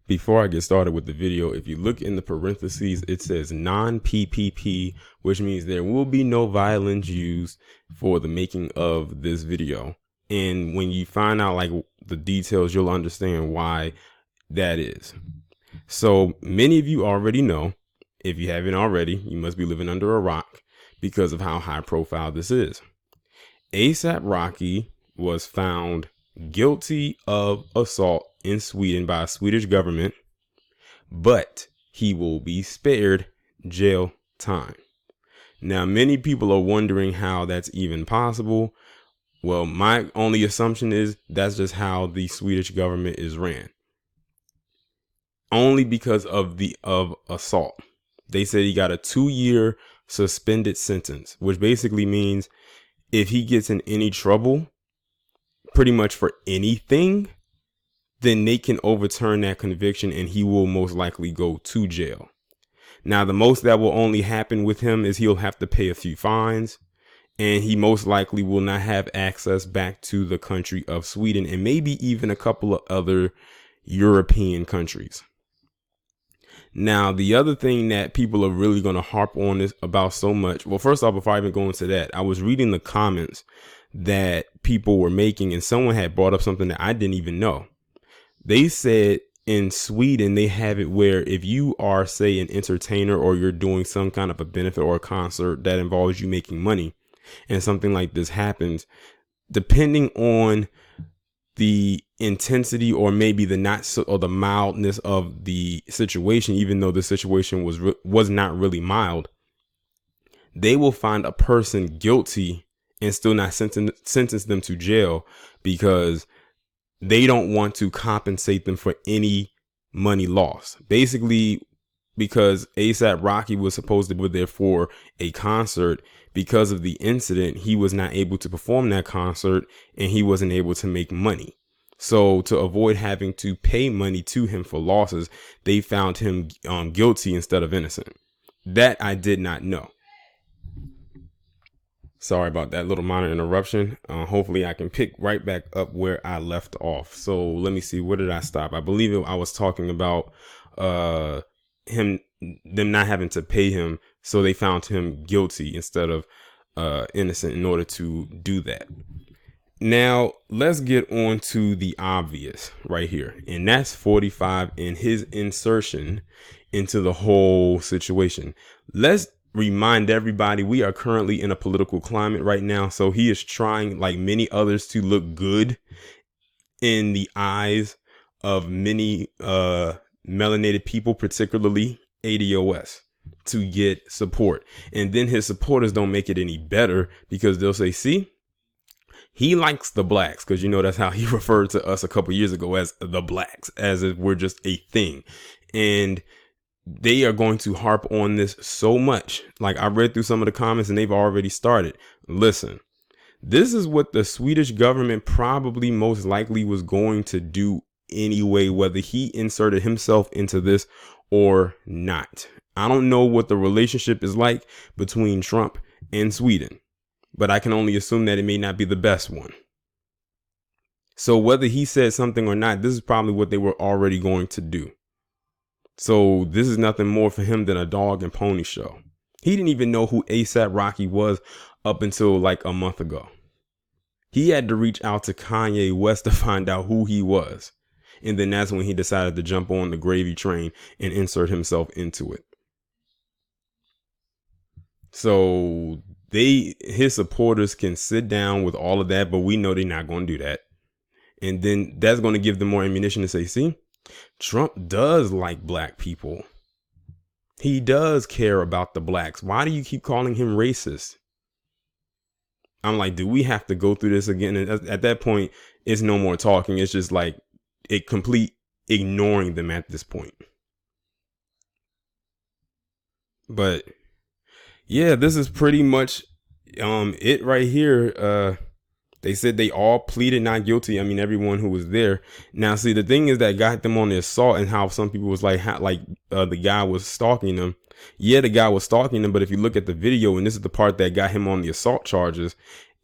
Before I get started with the video, if you look in the parentheses, it says non-PPP, which means there will be no violence used for the making of this video. And when you find out like the details, you'll understand why that is. So many of you already know, if you haven't already, you must be living under a rock because of how high profile this is. ASAP Rocky was found guilty of assault in Sweden by a Swedish government, but he will be spared jail time. Now, many people are wondering how that's even possible. Well, my only assumption is that's just how the Swedish government is ran. Only because of assault. They said he got a 2-year suspended sentence, which basically means if he gets in any trouble, pretty much for anything, then they can overturn that conviction and he will most likely go to jail. Now, the most that will only happen with him is he'll have to pay a few fines, and he most likely will not have access back to the country of Sweden and maybe even a couple of other European countries. Now, the other thing that people are really going to harp on this about so much. Well, first off, before I even go into that, I was reading the comments that people were making, and someone had brought up something that I didn't even know. They said in Sweden, they have it where if you are, say, an entertainer or you're doing some kind of a benefit or a concert that involves you making money and something like this happens, depending on the intensity or maybe the the mildness of the situation, even though the situation was not really mild, they will find a person guilty and still not sentence them to jail because they don't want to compensate them for any money loss. Basically, because ASAP Rocky was supposed to be there for a concert, because of the incident, he was not able to perform that concert and he wasn't able to make money. So to avoid having to pay money to him for losses, they found him guilty instead of innocent. That I did not know. Sorry about that little minor interruption. Hopefully I can pick right back up where I left off. So let me see. Where did I stop? I believe I was talking about them not having to pay him. So they found him guilty instead of innocent in order to do that. Now, let's get on to the obvious right here. And that's 45 and his insertion into the whole situation. Let's remind everybody we are currently in a political climate right now. So he is trying, like many others, to look good in the eyes of many melanated people, particularly ADOS, to get support. And then his supporters don't make it any better because they'll say, see, he likes the blacks, because, you know, that's how he referred to us a couple years ago as the blacks, as if we're just a thing. And they are going to harp on this so much. Like, I read through some of the comments and they've already started. Listen, this is what the Swedish government probably most likely was going to do anyway, whether he inserted himself into this or not. I don't know what the relationship is like between Trump and Sweden, but I can only assume that it may not be the best one. So whether he said something or not, this is probably what they were already going to do. So this is nothing more for him than a dog and pony show. He didn't even know who ASAP Rocky was up until like a month ago. He had to reach out to Kanye West to find out who he was. And then that's when he decided to jump on the gravy train and insert himself into it. So his supporters can sit down with all of that, but we know they're not going to do that. And then that's going to give them more ammunition to say, see, Trump does like black people. He does care about the blacks. Why do you keep calling him racist? I'm like, do we have to go through this again? And at that point, it's no more talking. It's just like a complete ignoring them at this point. But yeah, this is pretty much it right here. They said they all pleaded not guilty. I mean, everyone who was there. Now, see, the thing is that got them on the assault and how some people was like, the guy was stalking them. Yeah, the guy was stalking them. But if you look at the video, and this is the part that got him on the assault charges,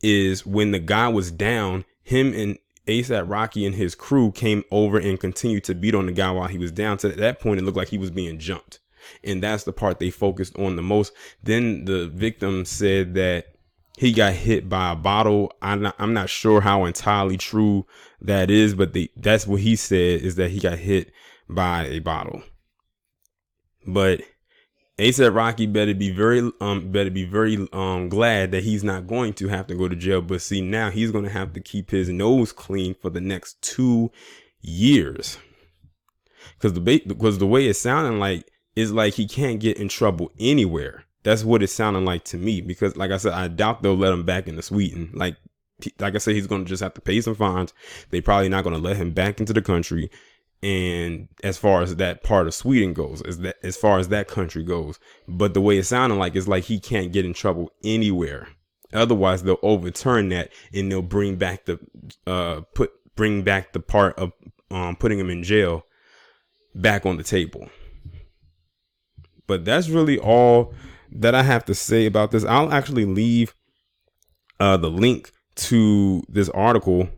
is when the guy was down, him and ASAP Rocky and his crew came over and continued to beat on the guy while he was down. To that point, it looked like he was being jumped. And that's the part they focused on the most. Then the victim said that he got hit by a bottle. I'm not sure how entirely true that is, but that's what he said, is that he got hit by a bottle. But ASAP Rocky better be very glad that he's not going to have to go to jail. But see, now he's going to have to keep his nose clean for the next 2 years. Because the way it's sounding like is like he can't get in trouble anywhere. That's what it's sounding like to me. Because like I said, I doubt they'll let him back into Sweden. Like I said, he's going to just have to pay some fines. They probably not going to let him back into the country. And as far as that part of Sweden goes, as far as that country goes, but the way it sounded like is like he can't get in trouble anywhere. Otherwise, they'll overturn that and they'll bring back the part of putting him in jail back on the table. But that's really all that I have to say about this. I'll actually leave the link to this article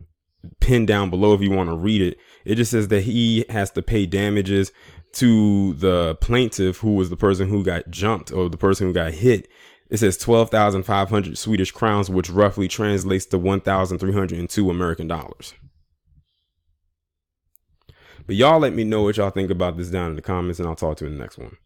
pinned down below if you want to read it. It just says that he has to pay damages to the plaintiff, who was the person who got jumped or the person who got hit. It says 12,500 Swedish crowns, which roughly translates to 1,302 American dollars. But y'all let me know what y'all think about this down in the comments, and I'll talk to you in the next one.